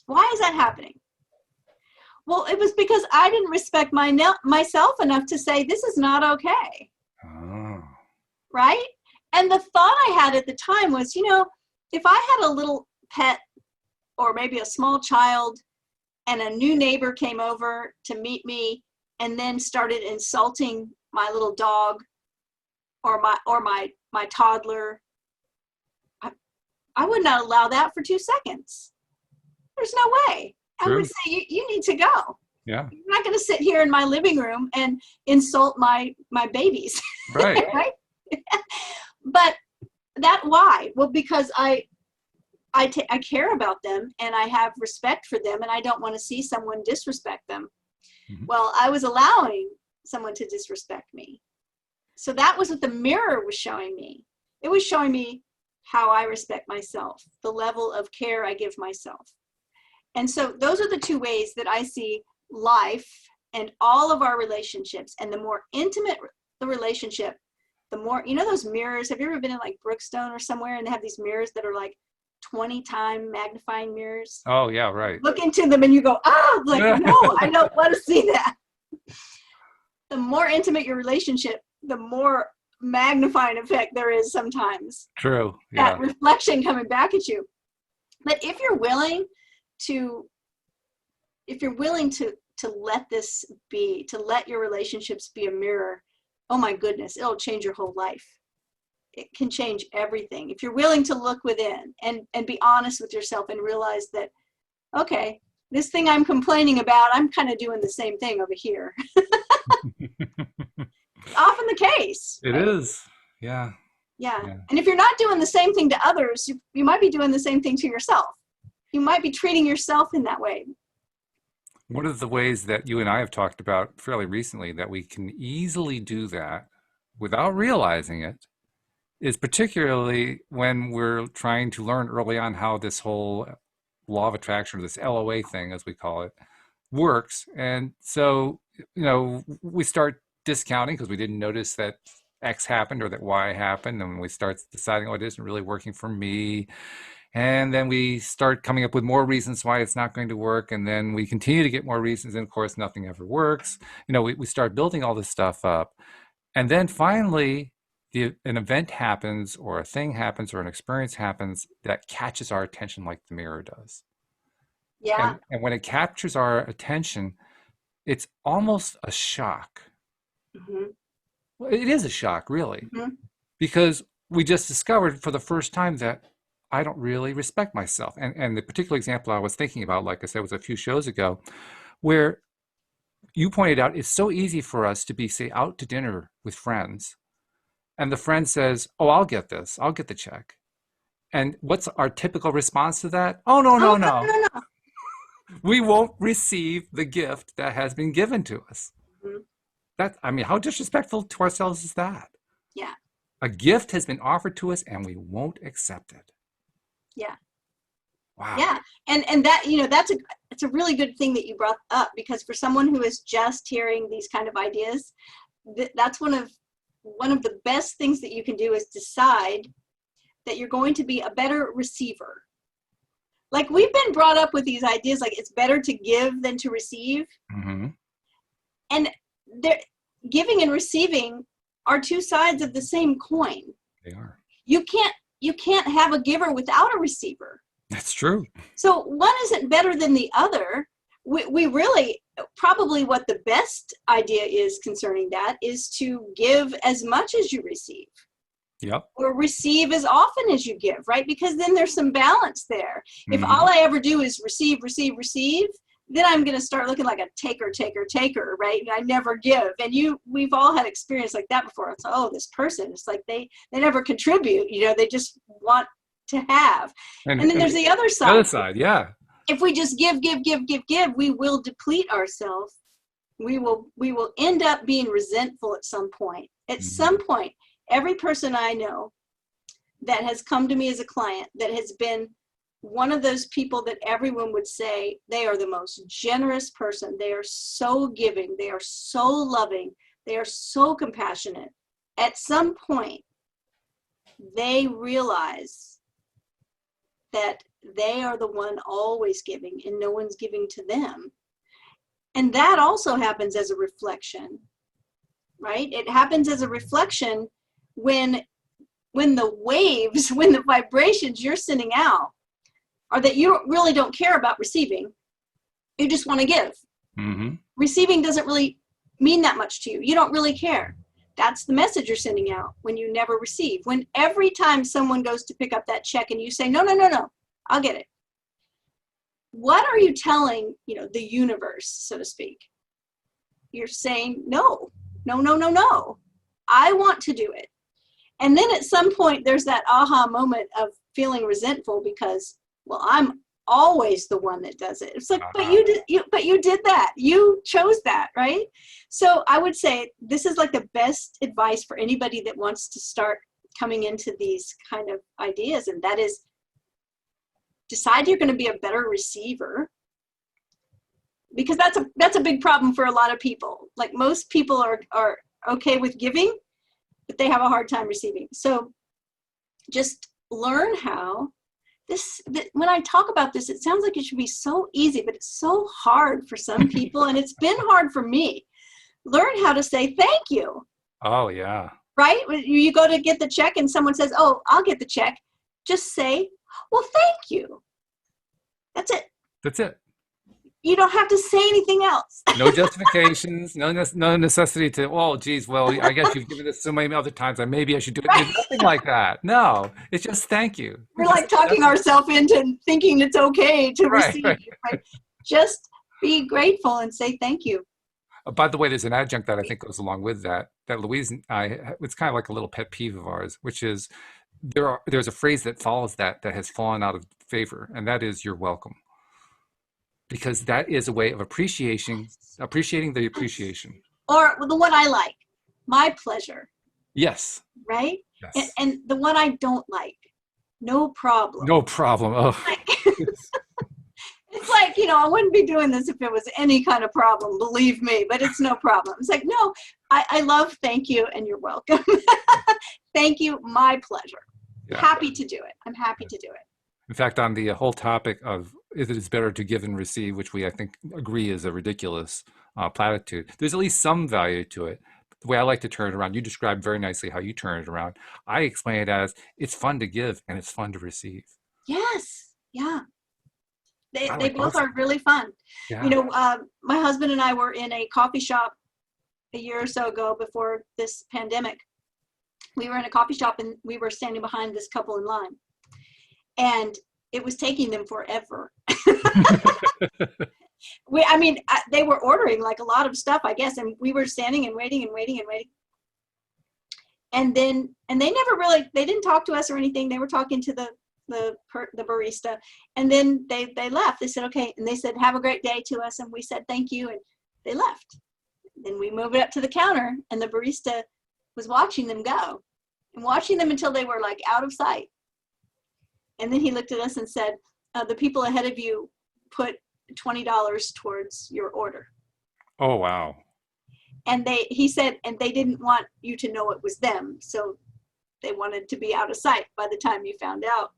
Why is that happening? Well, it was because I didn't respect myself enough to say, this is not okay. Oh. Right? And the thought I had at the time was, if I had a little pet or maybe a small child and a new neighbor came over to meet me and then started insulting my little dog or my toddler, I would not allow that for 2 seconds. There's no way. True. I would say, you need to go. Yeah. You're not going to sit here in my living room and insult my babies. Right. Right? But why? Well, because I care about them and I have respect for them and I don't want to see someone disrespect them. Mm-hmm. Well, I was allowing someone to disrespect me. So that was what the mirror was showing me. It was showing me how I respect myself, the level of care I give myself. And so those are the two ways that I see life and all of our relationships. And the more intimate the relationship, the more, those mirrors, have you ever been in like Brookstone or somewhere and they have these mirrors that are like 20-time magnifying mirrors? Oh yeah, right. Look into them and you go, like, no, I don't want to see that. The more intimate your relationship, the more magnifying effect there is sometimes. True. Yeah. That reflection coming back at you. But if you're willing to let this be, to let your relationships be a mirror, oh my goodness, it'll change your whole life. It can change everything. If you're willing to look within and be honest with yourself and realize that, okay, this thing I'm complaining about, I'm kind of doing the same thing over here. Often the case. It right? Is. Yeah. Yeah. And if you're not doing the same thing to others, you might be doing the same thing to yourself. You might be treating yourself in that way. One of the ways that you and I have talked about fairly recently that we can easily do that without realizing it is particularly when we're trying to learn early on how this whole law of attraction, or this LOA thing, as we call it, works. And so, we start discounting because we didn't notice that X happened or that Y happened. And we start deciding, oh, it isn't really working for me. And then we start coming up with more reasons why it's not going to work. And then we continue to get more reasons. And of course, nothing ever works. We start building all this stuff up. And then finally, an event happens or a thing happens or an experience happens that catches our attention like the mirror does. Yeah. And when it captures our attention, it's almost a shock. Mm-hmm. Well, it is a shock, really. Mm-hmm. because we just discovered for the first time that I don't really respect myself. And the particular example I was thinking about, like I said, was a few shows ago, where you pointed out it's so easy for us to be, say, out to dinner with friends, and the friend says, "Oh, I'll get this. I'll get the check." And what's our typical response to that? "Oh, no, Oh, no, no, no. no, no. We won't receive the gift that has been given to us." Mhm. That, I mean, how disrespectful to ourselves is that? Yeah, A gift has been offered to us and we won't accept it. yeah. Wow. Yeah, and that, it's a really good thing that you brought up, because for someone who is just hearing these kind of ideas, that's one of the best things that you can do is decide that you're going to be a better receiver. Like, we've been brought up with these ideas, like it's better to give than to receive, Hmm. and they're, giving and receiving are two sides of the same coin. They are. You can't have a giver without a receiver. That's true. So one isn't better than the other. We really, probably what the best idea is concerning that is to give as much as you receive, Yep. or receive as often as you give, right? Because then there's some balance there. If Hmm. all I ever do is receive, receive, receive, then I'm going to start looking like a taker, taker, taker, right? I never give. And we've all had experience like that before. It's like, oh, this person, it's like they never contribute, they just want to have. And then And there's the other the other side. side, yeah. If we just give, give, give, give, give, we will deplete ourselves. We will end up being resentful at some point. At Hmm. some point, every person I know that has come to me as a client that has been one of those people that everyone would say they are the most generous person. They are so giving. They are so loving. They are so compassionate. At some point, they realize that they are the one always giving and no one's giving to them. And that also happens as a reflection, right? It happens as a reflection when the waves, when the vibrations you're sending out are that you really don't care about receiving. You just want to give. Hmm. Receiving doesn't really mean that much to you. You don't really care. That's the message you're sending out when you never receive. When every time someone goes to pick up that check and you say, no, no, no, no, I'll get it. What are you telling, the universe, so to speak? You're saying, no, no, no, no, no. I want to do it. And then at some point, there's that aha moment of feeling resentful because, well, I'm always the one that does it. It's like, but Uh-huh. you did that. You chose that, right? So I would say this is like the best advice for anybody that wants to start coming into these kind of ideas, and that is decide you're going to be a better receiver, because that's a big problem for a lot of people. Like, most people are okay with giving, but they have a hard time receiving. So just learn how when I talk about this, it sounds like it should be so easy, but it's so hard for some people, and it's been hard for me. Learn how to say thank you, Oh, yeah. right? When you go to get the check and someone says, oh, I'll get the check, just say, well, thank you. That's it. That's it. You don't have to say anything else. No justifications, no necessity to, oh, geez, well, I guess you've given this so many other times, and maybe I should do it. There's Right? nothing like that. No, it's just thank you. We're Just like talking that's it. ourselves into thinking it's okay to Right, receive, right. right? Just be grateful and say thank you. By the way, there's an adjunct that I think goes along with that, that Louise and I, it's kind of like a little pet peeve of ours, which is there's a phrase that follows that has fallen out of favor, and that is "you're welcome," because that is a way of appreciating the Yes. appreciation. Or the one I like, my pleasure, Yes, right? And, yes, and the one I don't like, no problem. no problem. Oh, Like, it's like, I wouldn't be doing this if it was any kind of problem, believe me, but it's no problem. It's like, no, I love thank you and you're welcome. Thank you, my pleasure. yeah. Happy to do it. I'm happy to do it. In fact, on the whole topic of if it is better to give and receive, which we I think agree is a ridiculous platitude, there's at least some value to it. The way I like to turn it around, you described very nicely how you turn it around. I explain it as it's fun to give and it's fun to receive. Yes. Yeah. They, I they like both both are sides. really fun. Yeah. My husband and I were in a coffee shop a year or so ago before this pandemic. we were in a coffee shop and we were standing behind this couple in line, and it was taking them forever. They were ordering like a lot of stuff, I guess, and we were standing and waiting and waiting and waiting. And they never really, they didn't talk to us or anything. They were talking to the barista, and then they left. They said, okay. And they said, have a great day to us. And we said, thank you. And they left. Then we moved it up to the counter, and the barista was watching them go and watching them until they were like out of sight. And then he looked at us and said, the people ahead of you put $20 towards your order. Oh, wow. And he said, and they didn't want you to know it was them. So they wanted to be out of sight by the time you found out.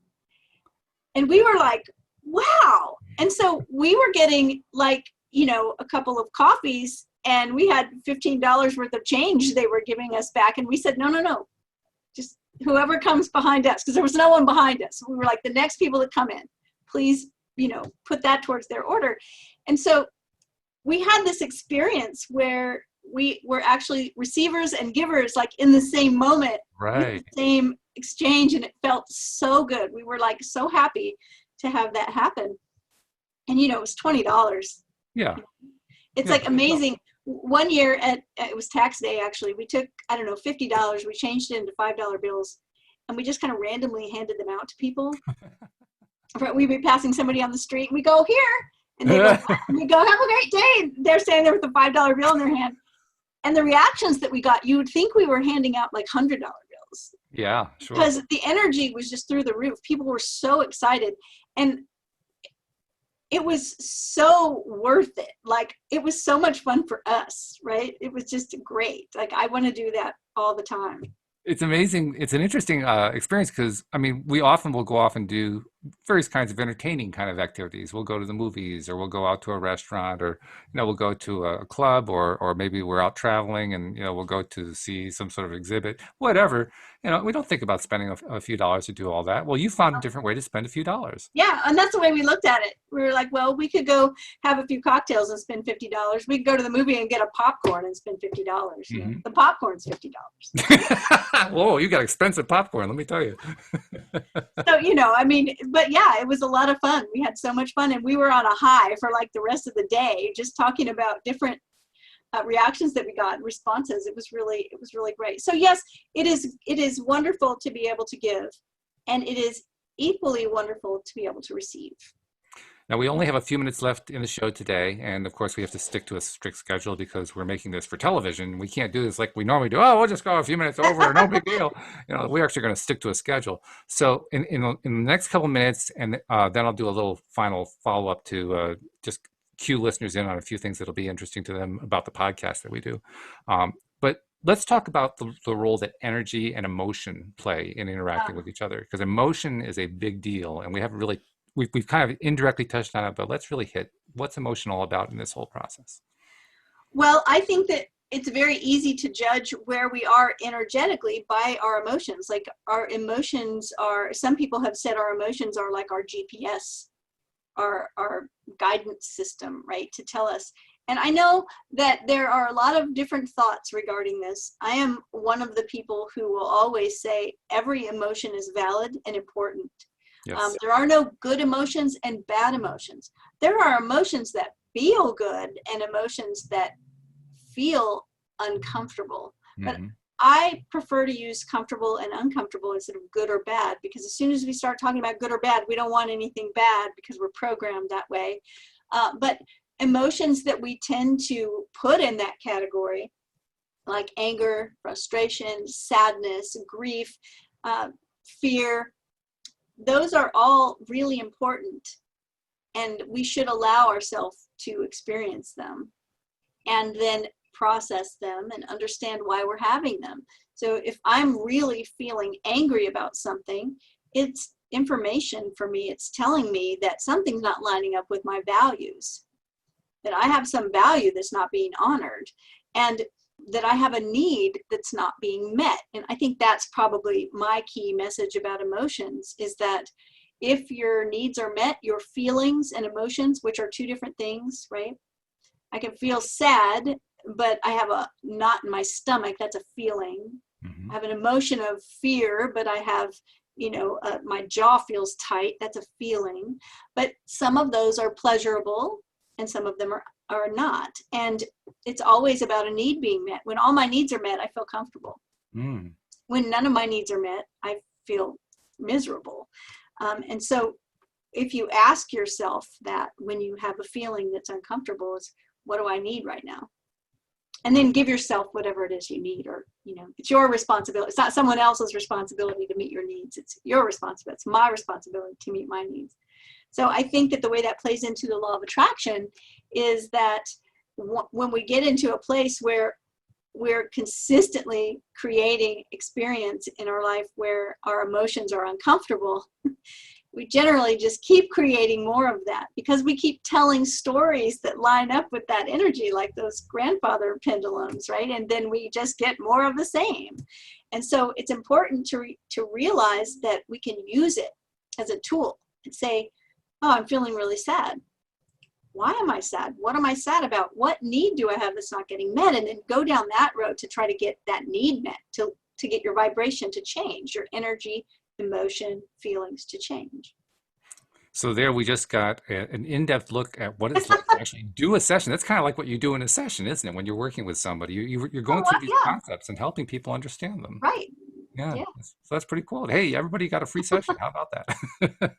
And we were like, wow. And so we were getting like, a couple of coffees, and we had $15 worth of change they were giving us back. And we said, no, just whoever comes behind us, because there was no one behind us. We were like, the next people that come in, please, put that towards their order. And so we had this experience where we were actually receivers and givers, like in the same moment, right, with the same exchange, and it felt so good. We were like so happy to have that happen. And it was $20. Yeah, it's like amazing. One year it was tax day, actually, we took, I don't know, $50, we changed it into $5 bills, and we just kind of randomly handed them out to people. We'd be passing somebody on the street, and we go, here, and they go, and we go, have a great day. And they're standing there with a $5 bill in their hand. And the reactions that we got, you would think we were handing out like $100 bills. Yeah, sure. Because the energy was just through the roof. People were so excited. And it was so worth it. Like, it was so much fun for us, right? It was just great. Like, I want to do that all the time. It's amazing. It's an interesting experience because, we often will go off and do various kinds of entertaining kind of activities. We'll go to the movies, or we'll go out to a restaurant, or, we'll go to a club, or maybe we're out traveling and, we'll go to see some sort of exhibit, whatever. We don't think about spending a few dollars to do all that. Well, you found a different way to spend a few dollars. Yeah, and that's the way we looked at it. We were like, well, we could go have a few cocktails and spend $50. We could go to the movie and get a popcorn and spend $50. Mm-hmm. The popcorn's $50. Whoa, you got expensive popcorn, let me tell you. So, but yeah, it was a lot of fun. We had so much fun, and we were on a high for like the rest of the day, just talking about different reactions that we got, responses. It was really great. So yes, it is wonderful to be able to give, and it is equally wonderful to be able to receive. Now, we only have a few minutes left in the show today, and of course we have to stick to a strict schedule because we're making this for television. We can't do this like we normally do. Oh, we'll just go a few minutes over, no big deal. We're actually going to stick to a schedule. So in the next couple minutes, and then I'll do a little final follow-up to just cue listeners in on a few things that'll be interesting to them about the podcast that we do. But let's talk about the role that energy and emotion play in interacting with each other, because emotion is a big deal, and we haven't really we've kind of indirectly touched on it, but let's really hit what's emotion all about in this whole process. Well, I think that it's very easy to judge where we are energetically by our emotions. Like, our emotions are, some people have said our emotions are like our GPS, our guidance system, right, to tell us. And I know that there are a lot of different thoughts regarding this. I am one of the people who will always say every emotion is valid and important. Yes. There are no good emotions and bad emotions. There are emotions that feel good and emotions that feel uncomfortable. Mm-hmm. But I prefer to use comfortable and uncomfortable instead of good or bad, because as soon as we start talking about good or bad, we don't want anything bad because we're programmed that way. But emotions that we tend to put in that category, like anger, frustration, sadness, grief, fear, those are all really important, and we should allow ourselves to experience them and then process them and understand why we're having them. So if I'm really feeling angry about something, it's information for me. It's telling me that something's not lining up with my values, that I have some value that's not being honored, and that I have a need that's not being met. And I think that's probably my key message about emotions, is that if your needs are met, your feelings and emotions, which are two different things, right? I can feel sad, but I have a knot in my stomach. That's a feeling. Hmm. I have an emotion of fear, but I have, my jaw feels tight. That's a feeling. But some of those are pleasurable and some of them are not. And it's always about a need being met. When all my needs are met, I feel comfortable. Mm. When none of my needs are met, I feel miserable. And so if you ask yourself that when you have a feeling that's uncomfortable, is what do I need right now? And then give yourself whatever it is you need, or, it's your responsibility. It's not someone else's responsibility to meet your needs. It's your responsibility. It's my responsibility to meet my needs. So I think that the way that plays into the law of attraction is that when we get into a place where we're consistently creating experience in our life where our emotions are uncomfortable, we generally just keep creating more of that because we keep telling stories that line up with that energy, like those grandfather pendulums, right? And then we just get more of the same. And so it's important to realize that we can use it as a tool and say, oh, I'm feeling really sad. Why am I sad? What am I sad about? What need do I have that's not getting met? And then go down that road to try to get that need met, to get your vibration to change, your energy, emotion, feelings to change. So there we just got an in-depth look at what it's like to actually do a session. That's kind of like what you do in a session, isn't it? When you're working with somebody, you're going Oh, through these yeah, concepts and helping people understand them. right. Yeah, Yeah. so that's pretty cool. Hey, everybody got a free session. How about that?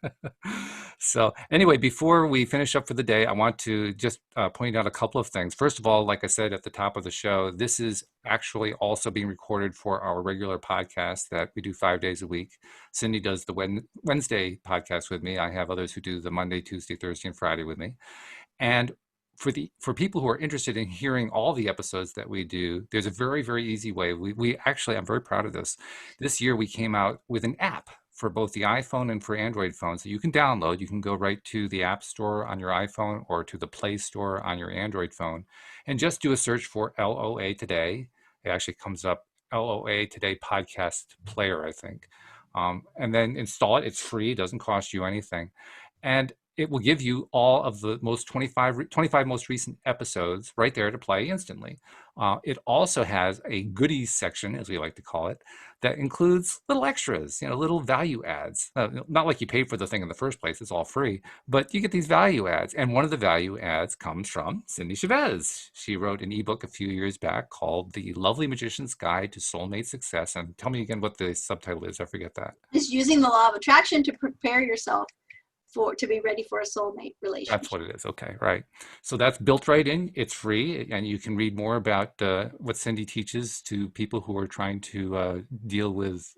So anyway, before we finish up for the day, I want to just point out a couple of things. First of all, like I said at the top of the show, this is actually also being recorded for our regular podcast that we do 5 days a week. Cindy does the Wednesday podcast with me. I have others who do the Monday, Tuesday, Thursday, and Friday with me. And for people who are interested in hearing all the episodes that we do, there's a very, very easy way. We actually, I'm very proud of this. This year we came out with an app for both the iPhone and for Android phones that you can download. You can go right to the App Store on your iPhone or to the Play Store on your Android phone and just do a search for LOA Today. It actually comes up LOA Today Podcast Player, I think. And then install it. It's free, it doesn't cost you anything. And it will give you all of the most 25 most recent episodes right there to play instantly. It also has a goodies section, as we like to call it, that includes little extras, little value adds. Not like you paid for the thing in the first place, it's all free, but you get these value adds. And one of the value adds comes from Cindy Chavez. She wrote an ebook a few years back called The Lovely Magician's Guide to Soulmate Success. And tell me again what the subtitle is, I forget that. It's using the law of attraction to prepare yourself to be ready for a soulmate That's relationship. what it is. Okay, right. So that's built right in. It's free, and you can read more about what Cindy teaches to people who are trying to deal with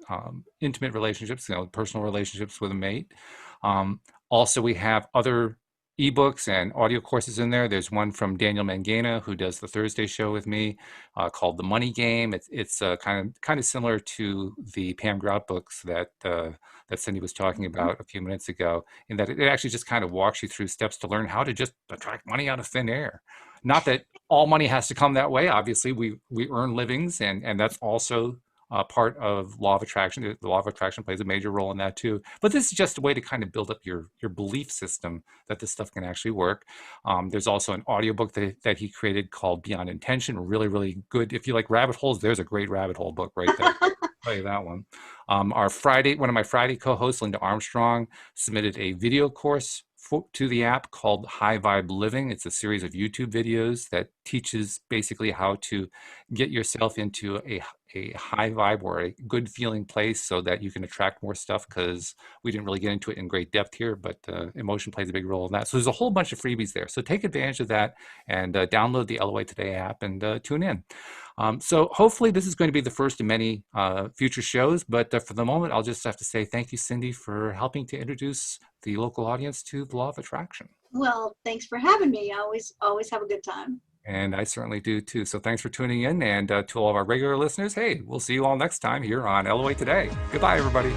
intimate relationships, personal relationships with a mate. Also, we have other ebooks and audio courses in there. There's one from Daniel Mangana, who does the Thursday show with me, called The Money Game. It's kind of similar to the Pam Grout books that Cindy was talking about a few minutes ago, in that it actually just kind of walks you through steps to learn how to just attract money out of thin air. Not that all money has to come that way. Obviously, we earn livings, and that's also part of law of attraction. The law of attraction plays a major role in that too. But this is just a way to kind of build up your belief system that this stuff can actually work. There's also an audiobook that he created called Beyond Intention. Really, really good. If you like rabbit holes, there's a great rabbit hole book right there. I'll tell you that one. One of my Friday co-hosts, Linda Armstrong, submitted a video course to the app called High Vibe Living. It's a series of YouTube videos that teaches basically how to get yourself into a high vibe or a good feeling place so that you can attract more stuff, because we didn't really get into it in great depth here, but emotion plays a big role in that. So there's a whole bunch of freebies there. So take advantage of that and download the LOA Today app and tune in. So hopefully this is going to be the first of many future shows, but for the moment, I'll just have to say thank you, Cindy, for helping to introduce the local audience to the law of attraction. Well, thanks for having me. I always have a good time. And I certainly do too. So thanks for tuning in. And to all of our regular listeners, hey, we'll see you all next time here on LOA Today. Goodbye, everybody.